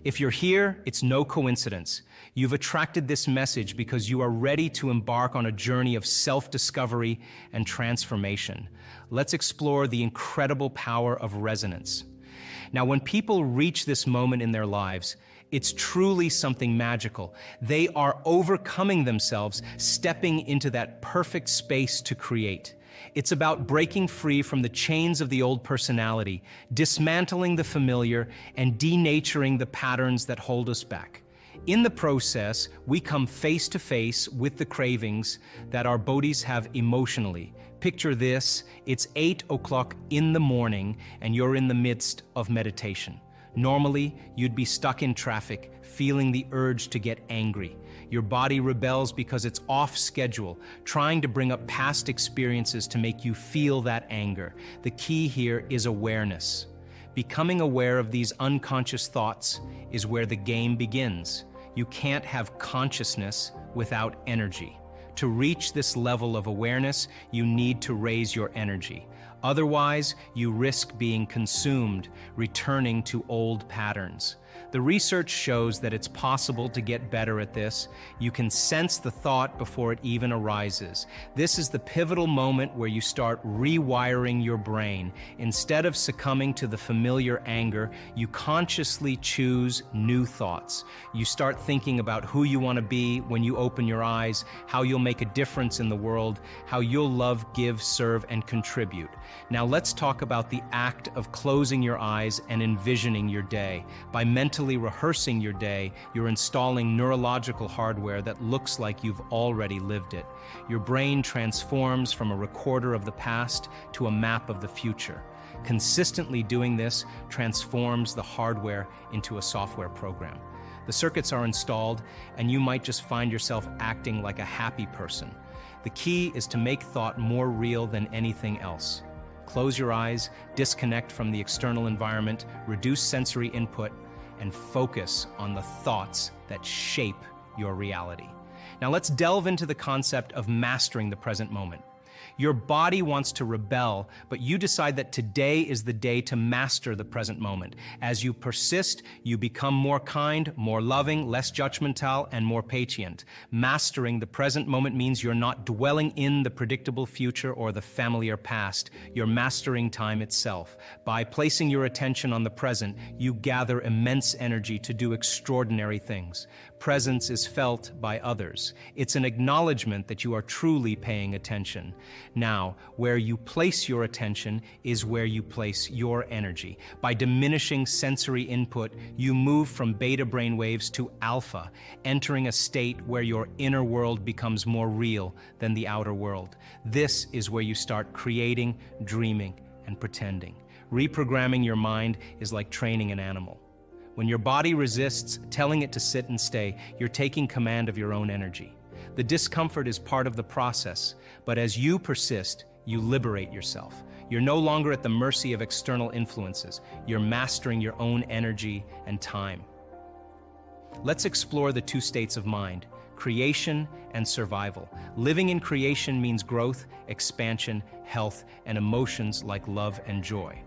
If you're here, it's no coincidence. You've attracted this message because you are ready to embark on a journey of self-discovery and transformation. Let's explore the incredible power of resonance. Now, when people reach this moment in their lives, it's truly something magical. They are overcoming themselves, stepping into that perfect space to create. It's about breaking free from the chains of the old personality, dismantling the familiar, and denaturing the patterns that hold us back. In the process, we come face to face with the cravings that our bodies have emotionally. Picture this, it's 8 o'clock in the morning and you're in the midst of meditation. Normally, you'd be stuck in traffic, feeling the urge to get angry. Your body rebels because it's off schedule, trying to bring up past experiences to make you feel that anger. The key here is awareness. Becoming aware of these unconscious thoughts is where the game begins. You can't have consciousness without energy. To reach this level of awareness, you need to raise your energy. Otherwise, you risk being consumed, returning to old patterns. The research shows that it's possible to get better at this. You can sense the thought before it even arises. This is the pivotal moment where you start rewiring your brain. Instead of succumbing to the familiar anger, you consciously choose new thoughts. You start thinking about who you want to be when you open your eyes, how you'll make a difference in the world, how you'll love, give, serve, and contribute. Now let's talk about the act of closing your eyes and envisioning your day. By mentally rehearsing your day, you're installing neurological hardware that looks like you've already lived it. Your brain transforms from a recorder of the past to a map of the future. Consistently doing this transforms the hardware into a software program. The circuits are installed, and you might just find yourself acting like a happy person. The key is to make thought more real than anything else. Close your eyes, disconnect from the external environment, reduce sensory input, and focus on the thoughts that shape your reality. Now let's delve into the concept of mastering the present moment. Your body wants to rebel, but you decide that today is the day to master the present moment. As you persist, you become more kind, more loving, less judgmental, and more patient. Mastering the present moment means you're not dwelling in the predictable future or the familiar past. You're mastering time itself. By placing your attention on the present, you gather immense energy to do extraordinary things. Presence is felt by others. It's an acknowledgement that you are truly paying attention. Now, where you place your attention is where you place your energy. By diminishing sensory input, you move from beta brainwaves to alpha, entering a state where your inner world becomes more real than the outer world. This is where you start creating, dreaming, and pretending. Reprogramming your mind is like training an animal. When your body resists, telling it to sit and stay, you're taking command of your own energy. The discomfort is part of the process, but as you persist, you liberate yourself. You're no longer at the mercy of external influences. You're mastering your own energy and time. Let's explore the two states of mind, creation and survival. Living in creation means growth, expansion, health, and emotions like love and joy.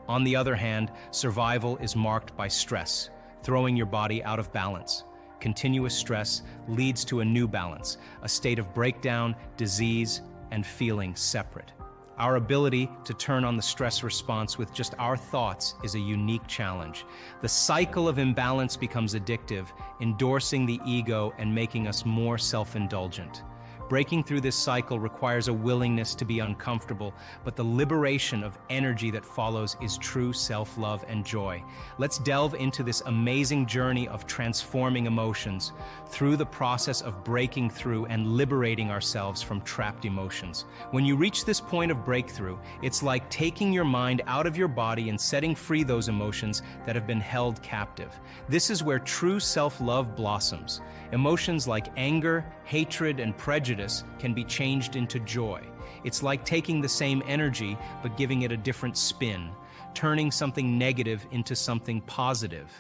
On the other hand, survival is marked by stress, throwing your body out of balance. Continuous stress leads to a new balance, a state of breakdown, disease, and feeling separate. Our ability to turn on the stress response with just our thoughts is a unique challenge. The cycle of imbalance becomes addictive, endorsing the ego and making us more self-indulgent. Breaking through this cycle requires a willingness to be uncomfortable, but the liberation of energy that follows is true self-love and joy. Let's delve into this amazing journey of transforming emotions through the process of breaking through and liberating ourselves from trapped emotions. When you reach this point of breakthrough, it's like taking your mind out of your body and setting free those emotions that have been held captive. This is where true self-love blossoms. Emotions like anger, hatred, and prejudice can be changed into joy. It's like taking the same energy but giving it a different spin, turning something negative into something positive.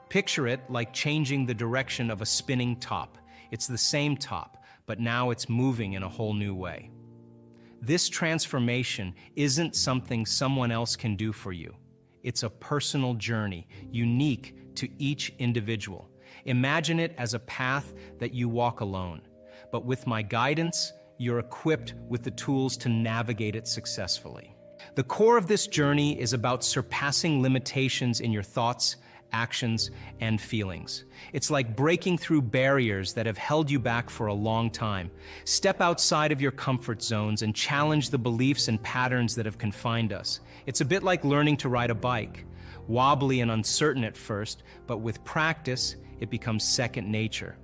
Picture it like changing the direction of a spinning top. It's the same top, but now it's moving in a whole new way. This transformation isn't something someone else can do for you. It's a personal journey, unique to each individual. Imagine it as a path that you walk alone, but with my guidance, you're equipped with the tools to navigate it successfully. The core of this journey is about surpassing limitations in your thoughts, actions, and feelings. It's like breaking through barriers that have held you back for a long time. Step outside of your comfort zones and challenge the beliefs and patterns that have confined us. It's a bit like learning to ride a bike. Wobbly and uncertain at first, but with practice, it becomes second nature.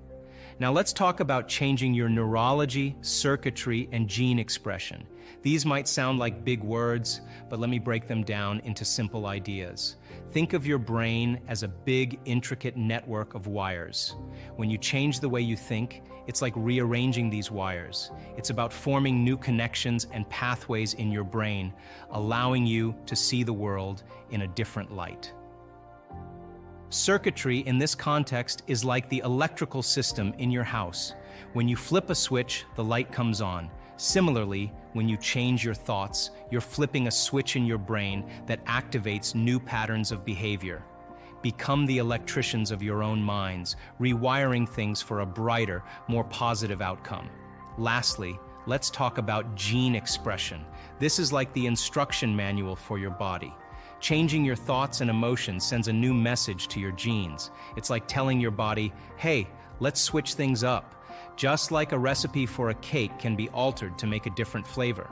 Now let's talk about changing your neurology, circuitry, and gene expression. These might sound like big words, but let me break them down into simple ideas. Think of your brain as a big, intricate network of wires. When you change the way you think, it's like rearranging these wires. It's about forming new connections and pathways in your brain, allowing you to see the world in a different light. Circuitry in this context is like the electrical system in your house. When you flip a switch, the light comes on. Similarly, when you change your thoughts, you're flipping a switch in your brain that activates new patterns of behavior. Become the electricians of your own minds, rewiring things for a brighter, more positive outcome. Lastly, let's talk about gene expression. This is like the instruction manual for your body. Changing your thoughts and emotions sends a new message to your genes. It's like telling your body, hey, let's switch things up. Just like a recipe for a cake can be altered to make a different flavor,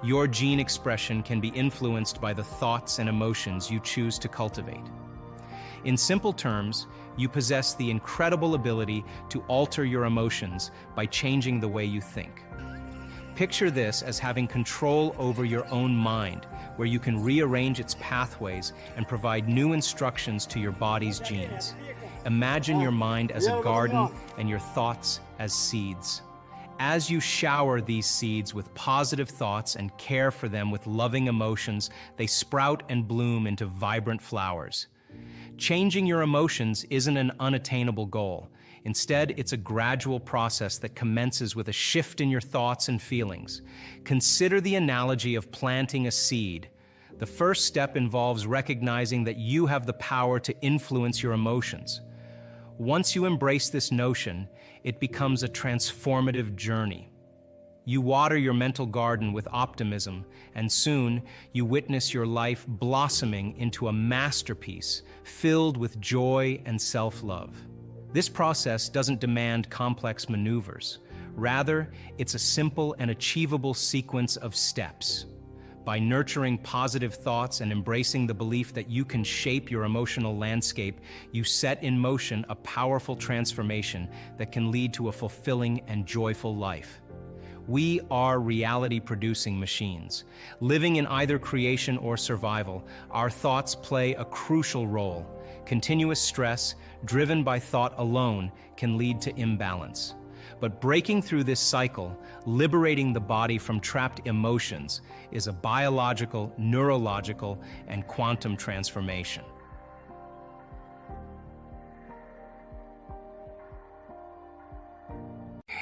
your gene expression can be influenced by the thoughts and emotions you choose to cultivate. In simple terms, you possess the incredible ability to alter your emotions by changing the way you think. Picture this as having control over your own mind, where you can rearrange its pathways and provide new instructions to your body's genes. Imagine your mind as a garden and your thoughts as seeds. As you shower these seeds with positive thoughts and care for them with loving emotions, they sprout and bloom into vibrant flowers. Changing your emotions isn't an unattainable goal. Instead, it's a gradual process that commences with a shift in your thoughts and feelings. Consider the analogy of planting a seed. The first step involves recognizing that you have the power to influence your emotions. Once you embrace this notion, it becomes a transformative journey. You water your mental garden with optimism, and soon you witness your life blossoming into a masterpiece filled with joy and self-love. This process doesn't demand complex maneuvers. Rather, it's a simple and achievable sequence of steps. By nurturing positive thoughts and embracing the belief that you can shape your emotional landscape, you set in motion a powerful transformation that can lead to a fulfilling and joyful life. We are reality-producing machines. Living in either creation or survival, our thoughts play a crucial role. Continuous stress, driven by thought alone, can lead to imbalance. But breaking through this cycle, liberating the body from trapped emotions, is a biological, neurological, and quantum transformation.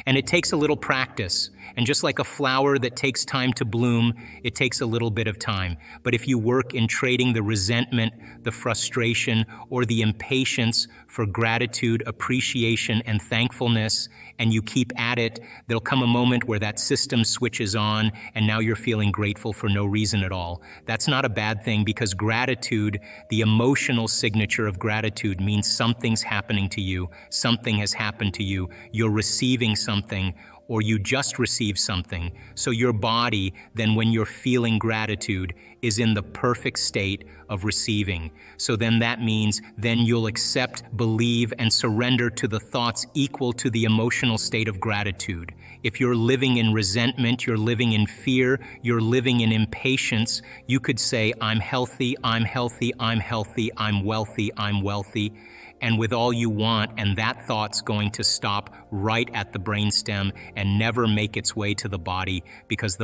And it takes a little practice. And just like a flower that takes time to bloom, it takes a little bit of time. But if you work in trading the resentment, the frustration, or the impatience for gratitude, appreciation, and thankfulness, and you keep at it, there'll come a moment where that system switches on, and now you're feeling grateful for no reason at all. That's not a bad thing, because gratitude, the emotional signature of gratitude, means something's happening to you, something has happened to you, you're receiving something, or you just received something. So your body, then when you're feeling gratitude, is in the perfect state of receiving. So then that means then you'll accept, believe, and surrender to the thoughts equal to the emotional state of gratitude. If you're living in resentment, you're living in fear, you're living in impatience, you could say, I'm healthy, I'm healthy, I'm healthy, I'm wealthy, I'm wealthy. And with all you want, and that thought's going to stop right at the brainstem and never make its way to the body because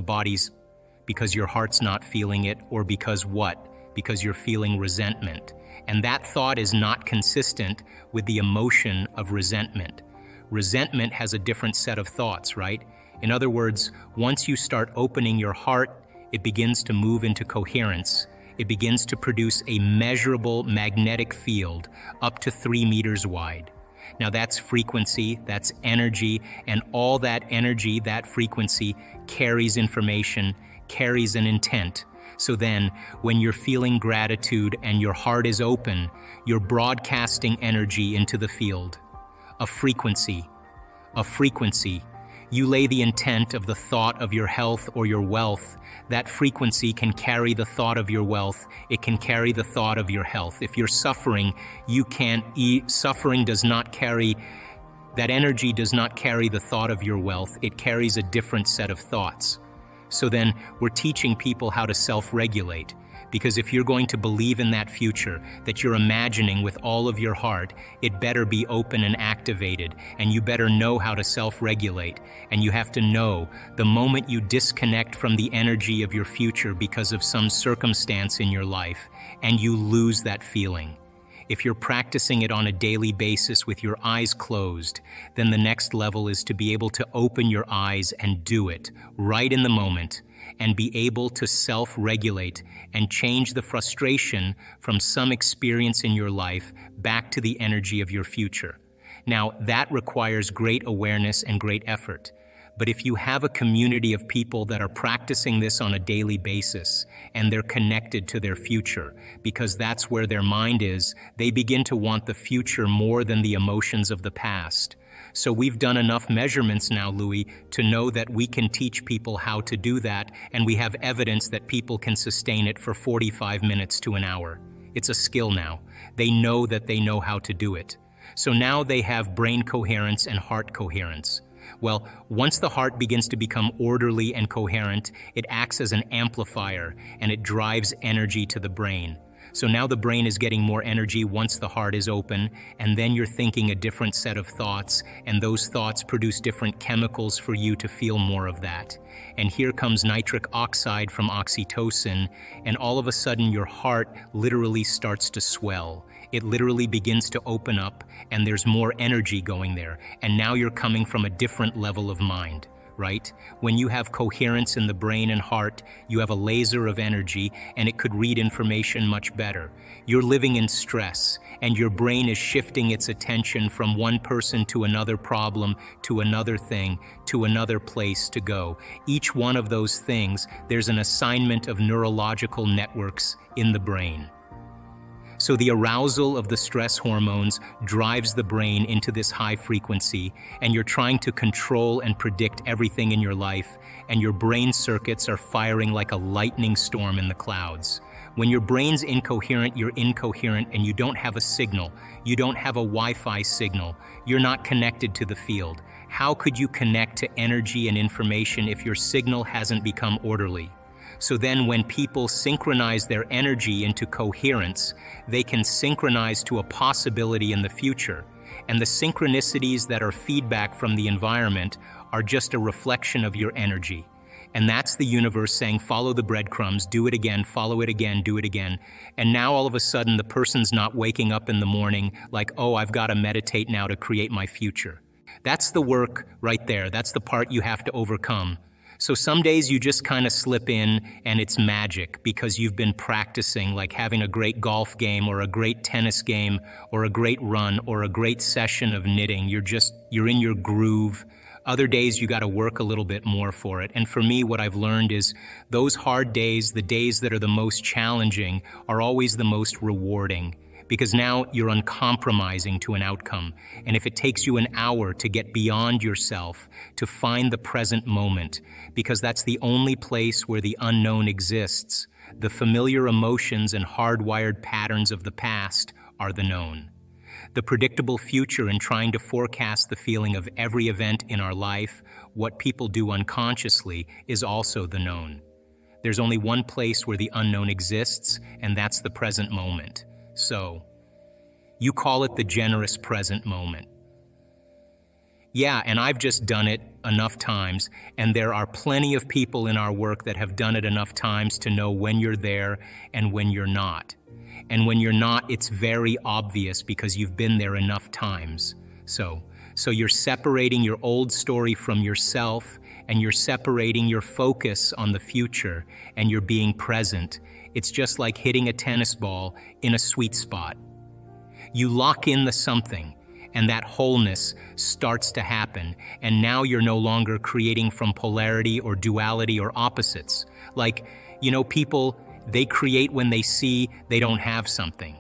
your heart's not feeling it, or because what? Because you're feeling resentment. And that thought is not consistent with the emotion of resentment. Resentment has a different set of thoughts, right? In other words, once you start opening your heart, it begins to move into coherence. it begins to produce a measurable magnetic field up to 3 meters wide. Now that's frequency, that's energy, and all that energy, that frequency, carries information, carries an intent. So then, when you're feeling gratitude and your heart is open, you're broadcasting energy into the field. A frequency. You lay the intent of the thought of your health or your wealth. That frequency can carry the thought of your wealth. It can carry the thought of your health. If you're suffering, you can't eat. Suffering does not carry, that energy does not carry the thought of your wealth. It carries a different set of thoughts. So then we're teaching people how to self-regulate. Because if you're going to believe in that future that you're imagining with all of your heart, it better be open and activated, and you better know how to self-regulate. And you have to know the moment you disconnect from the energy of your future because of some circumstance in your life, and you lose that feeling. If you're practicing it on a daily basis with your eyes closed, then the next level is to be able to open your eyes and do it right in the moment, and be able to self-regulate and change the frustration from some experience in your life back to the energy of your future. Now, that requires great awareness and great effort. But if you have a community of people that are practicing this on a daily basis, and they're connected to their future, because that's where their mind is, they begin to want the future more than the emotions of the past. So we've done enough measurements now, Louis, to know that we can teach people how to do that, and we have evidence that people can sustain it for 45 minutes to an hour. It's a skill now. They know that they know how to do it. So now they have brain coherence and heart coherence. Well, once the heart begins to become orderly and coherent, it acts as an amplifier, and it drives energy to the brain. So now the brain is getting more energy once the heart is open, and then you're thinking a different set of thoughts, and those thoughts produce different chemicals for you to feel more of that. And here comes nitric oxide from oxytocin, and all of a sudden your heart literally starts to swell. It literally begins to open up, and there's more energy going there, and now you're coming from a different level of mind. Right? When you have coherence in the brain and heart, you have a laser of energy, and it could read information much better. You're living in stress, and your brain is shifting its attention from one person to another problem, to another thing, to another place to go. Each one of those things, there's an assignment of neurological networks in the brain. So the arousal of the stress hormones drives the brain into this high frequency, and you're trying to control and predict everything in your life, and your brain circuits are firing like a lightning storm in the clouds. When your brain's incoherent, you're incoherent, and you don't have a signal. You don't have a Wi-Fi signal. You're not connected to the field. How could you connect to energy and information if your signal hasn't become orderly? So then when people synchronize their energy into coherence, they can synchronize to a possibility in the future. And the synchronicities that are feedback from the environment are just a reflection of your energy. And that's the universe saying, follow the breadcrumbs, do it again, follow it again, do it again. And now all of a sudden the person's not waking up in the morning like, oh, I've got to meditate now to create my future. That's the work right there. That's the part you have to overcome. So some days you just kind of slip in and it's magic because you've been practicing, like having a great golf game or a great tennis game or a great run or a great session of knitting. You're in your groove. Other days you got to work a little bit more for it. And for me, what I've learned is those hard days, the days that are the most challenging, are always the most rewarding. Because now you're uncompromising to an outcome. And if it takes you an hour to get beyond yourself, to find the present moment, because that's the only place where the unknown exists, the familiar emotions and hardwired patterns of the past are the known. The predictable future and trying to forecast the feeling of every event in our life, what people do unconsciously, is also the known. There's only one place where the unknown exists, and that's the present moment. So, you call it the generous present moment. Yeah, and I've just done it enough times, and there are plenty of people in our work that have done it enough times to know when you're there and when you're not. And when you're not, it's very obvious because you've been there enough times. So you're separating your old story from yourself, and you're separating your focus on the future, and you're being present. It's just like hitting a tennis ball in a sweet spot. You lock in the something, and that wholeness starts to happen, and now you're no longer creating from polarity or duality or opposites. Like, people, they create when they see they don't have something.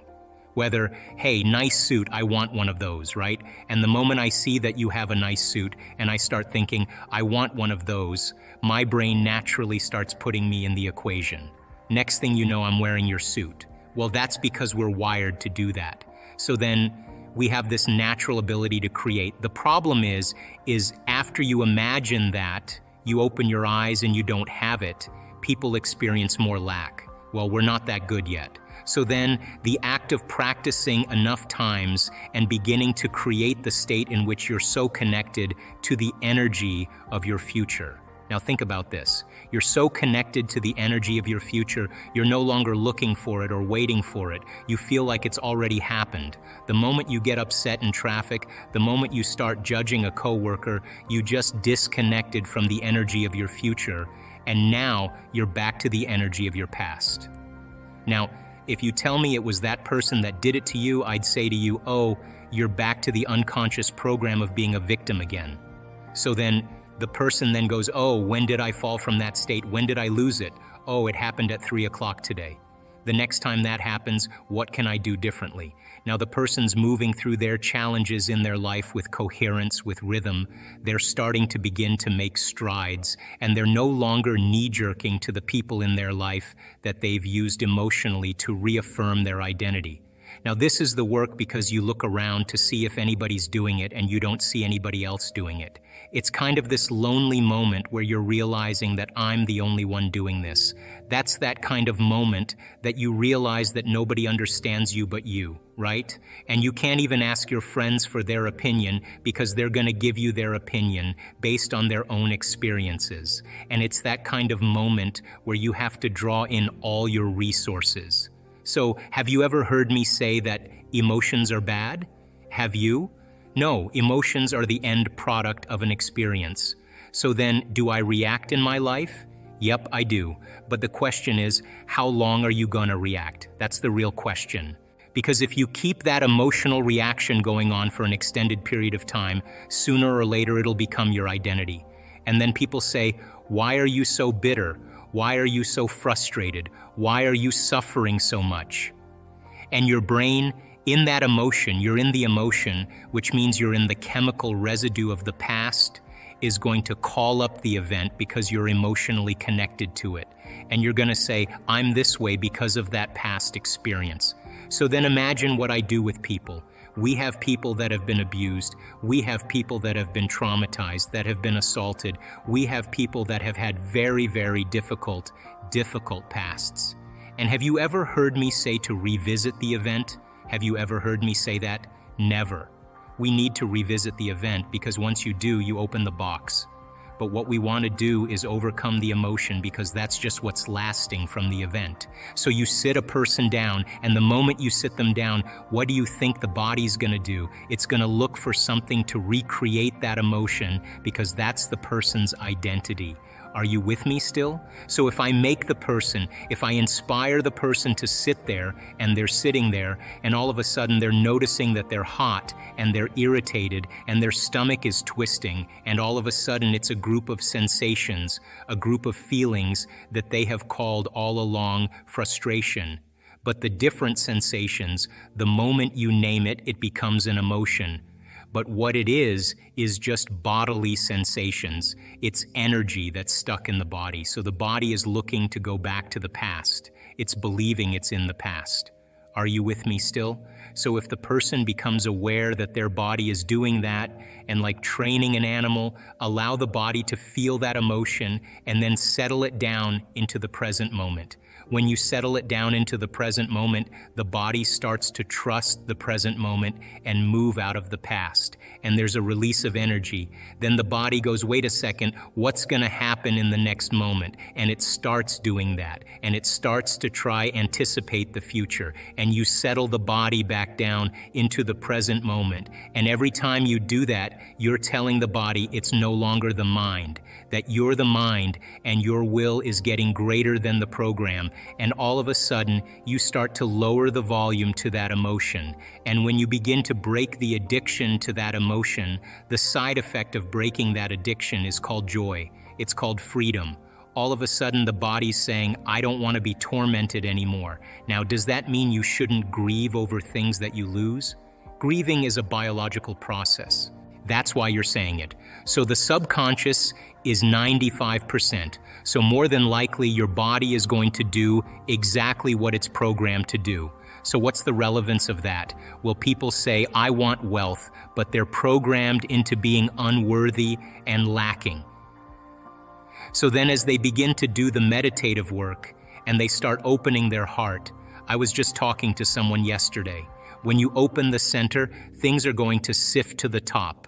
Whether, hey, nice suit, I want one of those, right? And the moment I see that you have a nice suit and I start thinking, I want one of those, my brain naturally starts putting me in the equation. Next thing you know, I'm wearing your suit. Well, that's because we're wired to do that. So then we have this natural ability to create. The problem is after you imagine that, you open your eyes and you don't have it, people experience more lack. Well, we're not that good yet. So then the act of practicing enough times and beginning to create the state in which you're so connected to the energy of your future. Now think about this. You're so connected to the energy of your future, you're no longer looking for it or waiting for it. You feel like it's already happened. The moment you get upset in traffic, the moment you start judging a coworker, you just disconnected from the energy of your future, and now you're back to the energy of your past. Now, if you tell me it was that person that did it to you, I'd say to you, oh, you're back to the unconscious program of being a victim again. So then the person then goes, oh, when did I fall from that state? When did I lose it? Oh, it happened at 3 o'clock today. The next time that happens, what can I do differently? Now the person's moving through their challenges in their life with coherence, with rhythm. They're starting to begin to make strides, and they're no longer knee-jerking to the people in their life that they've used emotionally to reaffirm their identity. Now this is the work because you look around to see if anybody's doing it and you don't see anybody else doing it. It's kind of this lonely moment where you're realizing that I'm the only one doing this. That's that kind of moment that you realize that nobody understands you but you, right? And you can't even ask your friends for their opinion because they're going to give you their opinion based on their own experiences. And it's that kind of moment where you have to draw in all your resources. So, have you ever heard me say that emotions are bad? Have you? No, emotions are the end product of an experience. So then, do I react in my life? Yep, I do. But the question is, how long are you gonna react? That's the real question. Because if you keep that emotional reaction going on for an extended period of time, sooner or later it'll become your identity. And then people say, why are you so bitter? Why are you so frustrated? Why are you suffering so much? And your brain, in that emotion, you're in the emotion, which means you're in the chemical residue of the past, is going to call up the event because you're emotionally connected to it. And you're going to say, I'm this way because of that past experience. So then imagine what I do with people. We have people that have been abused. We have people that have been traumatized, that have been assaulted. We have people that have had very, very difficult pasts. And have you ever heard me say to revisit the event? Have you ever heard me say that? Never. We need to revisit the event because once you do, you open the box. But what we want to do is overcome the emotion because that's just what's lasting from the event. So you sit a person down, and the moment you sit them down, what do you think the body's going to do? It's going to look for something to recreate that emotion because that's the person's identity. Are you with me still? So if I make the person, if I inspire the person to sit there, and they're sitting there, and all of a sudden they're noticing that they're hot, and they're irritated, and their stomach is twisting, and all of a sudden it's a group of sensations, a group of feelings that they have called all along frustration. But the different sensations, the moment you name it, it becomes an emotion. But what it is just bodily sensations. It's energy that's stuck in the body. So the body is looking to go back to the past. It's believing it's in the past. Are you with me still? So if the person becomes aware that their body is doing that, and like training an animal, allow the body to feel that emotion and then settle it down into the present moment. When you settle it down into the present moment, the body starts to trust the present moment and move out of the past. And there's a release of energy. Then the body goes, wait a second, what's going to happen in the next moment? And it starts doing that. And it starts to try anticipate the future. And you settle the body back down into the present moment. And every time you do that, you're telling the body it's no longer the mind, that you're the mind and your will is getting greater than the program. and all of a sudden you start to lower the volume to that emotion. And when you begin to break the addiction to that emotion, the side effect of breaking that addiction is called joy. It's called freedom. All of a sudden the body's saying, I don't want to be tormented anymore. Now, does that mean you shouldn't grieve over things that you lose? Grieving is a biological process. That's why you're saying it. So the subconscious is 95%. So more than likely your body is going to do exactly what it's programmed to do. So what's the relevance of that? Well, people say, I want wealth, but they're programmed into being unworthy and lacking. So then as they begin to do the meditative work and they start opening their heart, I was just talking to someone yesterday. When you open the center, things are going to sift to the top.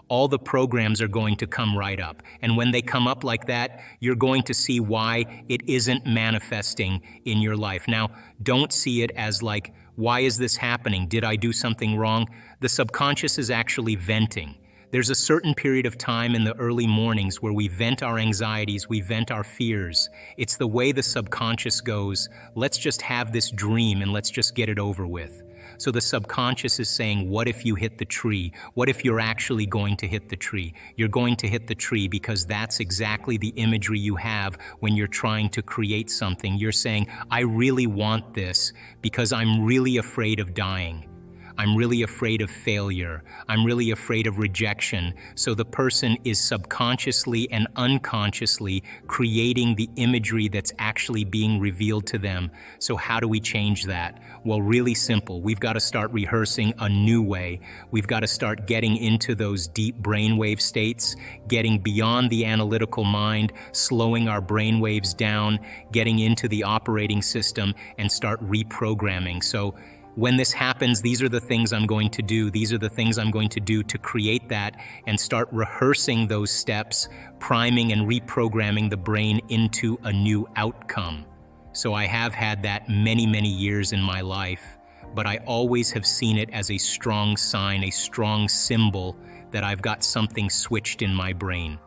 All the programs are going to come right up. And when they come up like that, you're going to see why it isn't manifesting in your life. Now, don't see it as like, why is this happening? Did I do something wrong? The subconscious is actually venting. There's a certain period of time in the early mornings where we vent our anxieties, we vent our fears. It's the way the subconscious goes, let's just have this dream and let's just get it over with. So the subconscious is saying, what if you hit the tree? What if you're actually going to hit the tree? You're going to hit the tree because that's exactly the imagery you have when you're trying to create something. You're saying, I really want this because I'm really afraid of dying. I'm really afraid of failure. I'm really afraid of rejection. So the person is subconsciously and unconsciously creating the imagery that's actually being revealed to them. So how do we change that? Well, really simple. We've got to start rehearsing a new way. We've got to start getting into those deep brainwave states, getting beyond the analytical mind, slowing our brainwaves down, getting into the operating system and start reprogramming. So when this happens, these are the things I'm going to do. These are the things I'm going to do to create that and start rehearsing those steps, priming and reprogramming the brain into a new outcome. So I have had that many, many years in my life, but I always have seen it as a strong sign, a strong symbol that I've got something switched in my brain.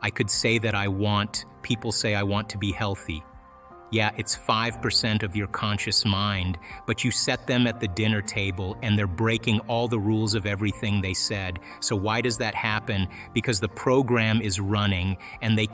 I could say that people say I want to be healthy. Yeah, it's 5% of your conscious mind, but you set them at the dinner table and they're breaking all the rules of everything they said. So why does that happen? Because the program is running and they've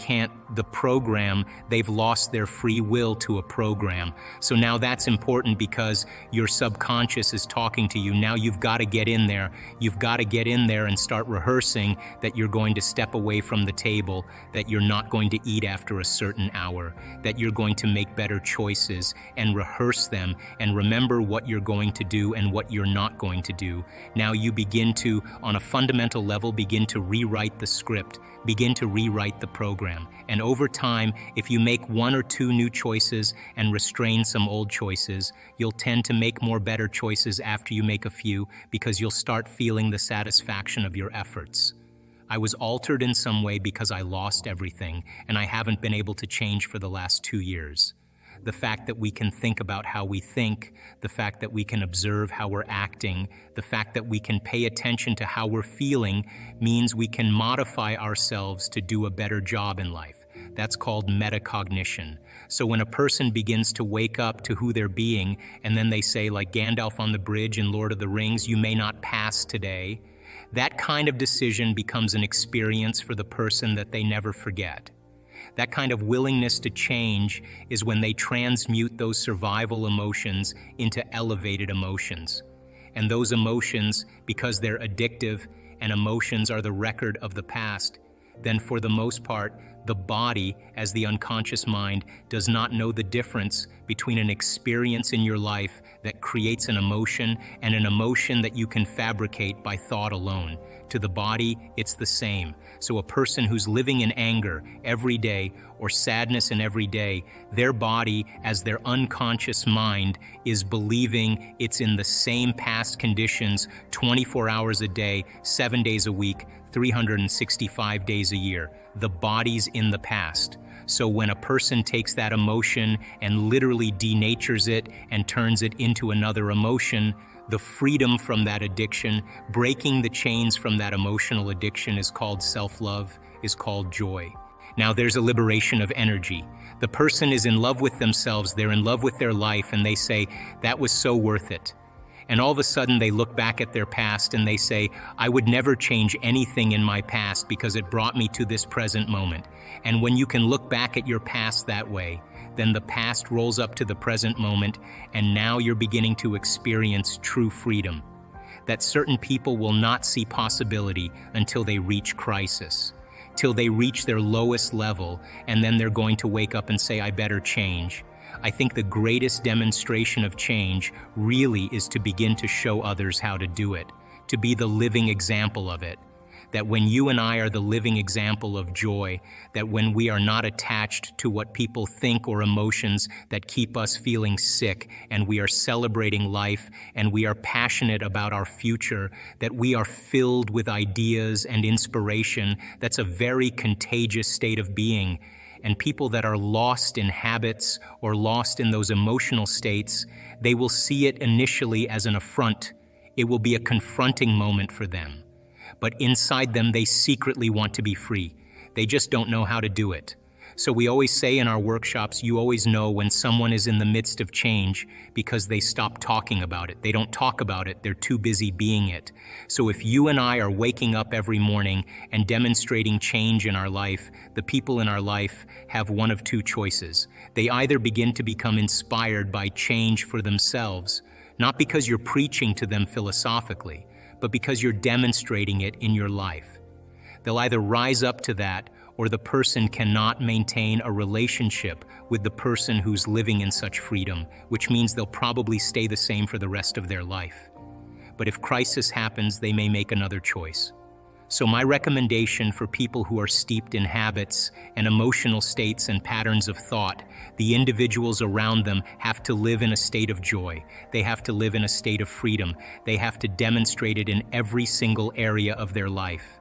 lost their free will to a program. So now that's important because your subconscious is talking to you. Now you've got to get in there. You've got to get in there and start rehearsing that you're going to step away from the table, that you're not going to eat after a certain hour, that you're going to make better choices and rehearse them and remember what you're going to do and what you're not going to do. Now you begin to, on a fundamental level, begin to rewrite the script, begin to rewrite the program. And over time, if you make one or two new choices and restrain some old choices, you'll tend to make more better choices after you make a few because you'll start feeling the satisfaction of your efforts. I was altered in some way because I lost everything, and I haven't been able to change for the last 2 years. The fact that we can think about how we think, the fact that we can observe how we're acting, the fact that we can pay attention to how we're feeling means we can modify ourselves to do a better job in life. That's called metacognition. So when a person begins to wake up to who they're being, and then they say, like Gandalf on the bridge in Lord of the Rings, you may not pass today, that kind of decision becomes an experience for the person that they never forget. That kind of willingness to change is when they transmute those survival emotions into elevated emotions. And those emotions, because they're addictive and emotions are the record of the past, then for the most part, the body, as the unconscious mind, does not know the difference between an experience in your life that creates an emotion and an emotion that you can fabricate by thought alone. To the body, it's the same. So a person who's living in anger every day or sadness in every day, their body, as their unconscious mind, is believing it's in the same past conditions 24 hours a day, 7 days a week, 365 days a year. The body's in the past. So when a person takes that emotion and literally denatures it and turns it into another emotion, the freedom from that addiction, breaking the chains from that emotional addiction is called self-love, is called joy. Now there's a liberation of energy. The person is in love with themselves, they're in love with their life, and they say, that was so worth it. And all of a sudden they look back at their past and they say, I would never change anything in my past because it brought me to this present moment. And when you can look back at your past that way, then the past rolls up to the present moment, and now you're beginning to experience true freedom. That certain people will not see possibility until they reach crisis, till they reach their lowest level, and then they're going to wake up and say, I better change. I think the greatest demonstration of change really is to begin to show others how to do it, to be the living example of it. That when you and I are the living example of joy, that when we are not attached to what people think or emotions that keep us feeling sick, and we are celebrating life and we are passionate about our future, that we are filled with ideas and inspiration, that's a very contagious state of being. And people that are lost in habits or lost in those emotional states, they will see it initially as an affront. It will be a confronting moment for them. But inside them, they secretly want to be free. They just don't know how to do it. So we always say in our workshops, you always know when someone is in the midst of change because they stop talking about it. They don't talk about it. They're too busy being it. So if you and I are waking up every morning and demonstrating change in our life, the people in our life have one of two choices. They either begin to become inspired by change for themselves, not because you're preaching to them philosophically, but because you're demonstrating it in your life. They'll either rise up to that, or the person cannot maintain a relationship with the person who's living in such freedom, which means they'll probably stay the same for the rest of their life. But if crisis happens, they may make another choice. So my recommendation for people who are steeped in habits and emotional states and patterns of thought, the individuals around them have to live in a state of joy. They have to live in a state of freedom. They have to demonstrate it in every single area of their life.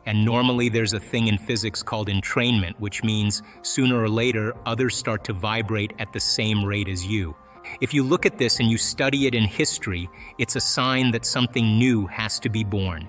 And normally there's a thing in physics called entrainment, which means sooner or later, others start to vibrate at the same rate as you. If you look at this and you study it in history, it's a sign that something new has to be born.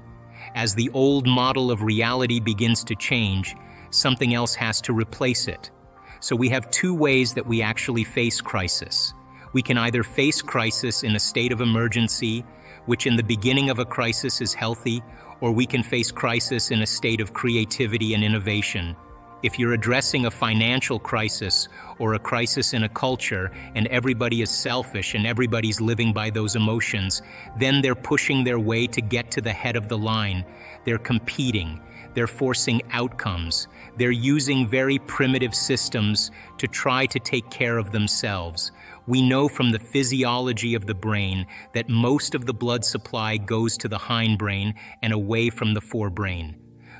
As the old model of reality begins to change, something else has to replace it. So we have two ways that we actually face crisis. We can either face crisis in a state of emergency, which in the beginning of a crisis is healthy, or we can face crisis in a state of creativity and innovation. If you're addressing a financial crisis or a crisis in a culture and everybody is selfish and everybody's living by those emotions, then they're pushing their way to get to the head of the line. They're competing. They're forcing outcomes. They're using very primitive systems to try to take care of themselves. We know from the physiology of the brain that most of the blood supply goes to the hindbrain and away from the forebrain.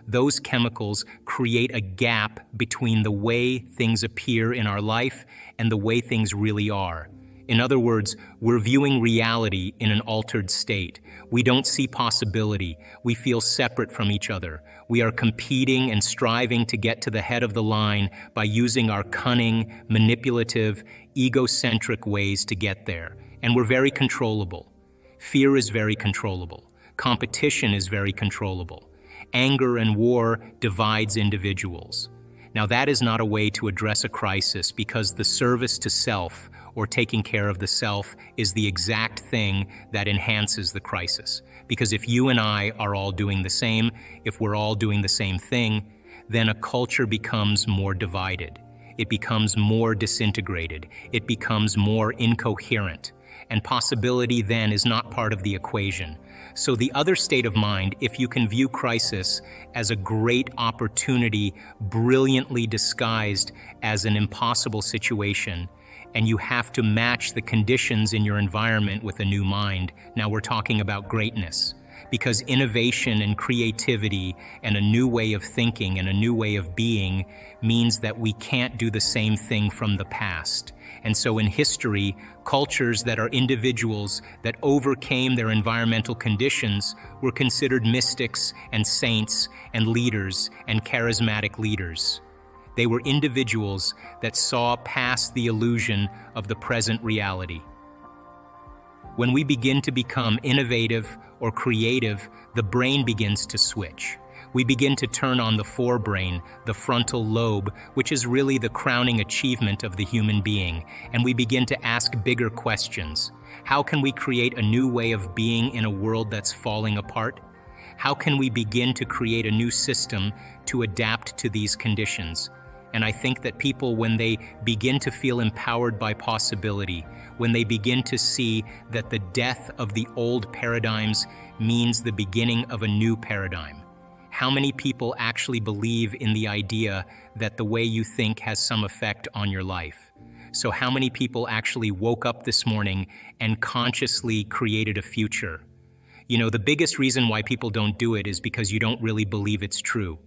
Those chemicals create a gap between the way things appear in our life and the way things really are. In other words, we're viewing reality in an altered state. We don't see possibility. We feel separate from each other. We are competing and striving to get to the head of the line by using our cunning, manipulative, egocentric ways to get there. And we're very controllable. Fear is very controllable. Competition is very controllable. Anger and war divides individuals. Now that is not a way to address a crisis, because the service to self, or taking care of the self, is the exact thing that enhances the crisis. Because if you and I are all doing the same, if we're all doing the same thing, then a culture becomes more divided. It becomes more disintegrated. It becomes more incoherent. And possibility then is not part of the equation. So the other state of mind, if you can view crisis as a great opportunity, brilliantly disguised as an impossible situation, and you have to match the conditions in your environment with a new mind. Now we're talking about greatness, because innovation and creativity and a new way of thinking and a new way of being means that we can't do the same thing from the past. And so in history, cultures that are individuals that overcame their environmental conditions were considered mystics and saints and leaders and charismatic leaders. They were individuals that saw past the illusion of the present reality. When we begin to become innovative or creative, the brain begins to switch. We begin to turn on the forebrain, the frontal lobe, which is really the crowning achievement of the human being, and we begin to ask bigger questions. How can we create a new way of being in a world that's falling apart? How can we begin to create a new system to adapt to these conditions? And I think that people, when they begin to feel empowered by possibility, when they begin to see that the death of the old paradigms means the beginning of a new paradigm. How many people actually believe in the idea that the way you think has some effect on your life? So how many people actually woke up this morning and consciously created a future? You know, the biggest reason why people don't do it is because you don't really believe it's true.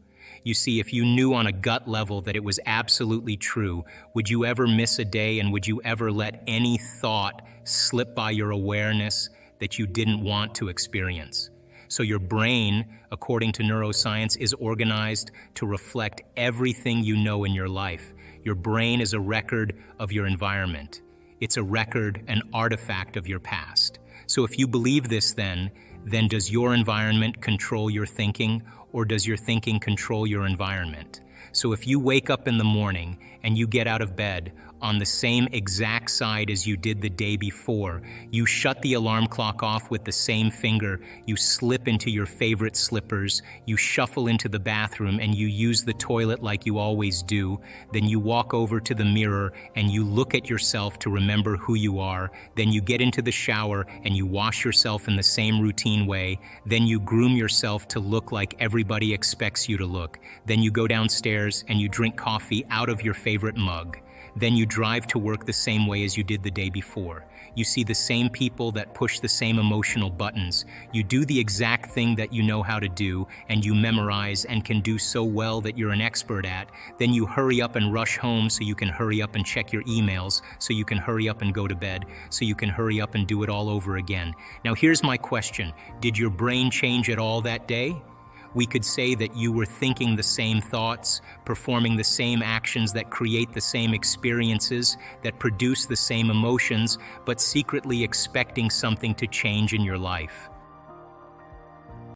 You see, if you knew on a gut level that it was absolutely true, would you ever miss a day, and would you ever let any thought slip by your awareness that you didn't want to experience? So your brain, according to neuroscience, is organized to reflect everything you know in your life. Your brain is a record of your environment. It's a record, an artifact of your past. So if you believe this, then does your environment control your thinking, or does your thinking control your environment? So if you wake up in the morning and you get out of bed on the same exact side as you did the day before, you shut the alarm clock off with the same finger, you slip into your favorite slippers, you shuffle into the bathroom and you use the toilet like you always do, then you walk over to the mirror and you look at yourself to remember who you are, then you get into the shower and you wash yourself in the same routine way, then you groom yourself to look like everybody expects you to look, then you go downstairs and you drink coffee out of your favorite mug. Then you drive to work the same way as you did the day before. You see the same people that push the same emotional buttons. You do the exact thing that you know how to do, and you memorize and can do so well that you're an expert at. Then you hurry up and rush home so you can hurry up and check your emails, so you can hurry up and go to bed, so you can hurry up and do it all over again. Now here's my question. Did your brain change at all that day? We could say that you were thinking the same thoughts, performing the same actions that create the same experiences, that produce the same emotions, but secretly expecting something to change in your life.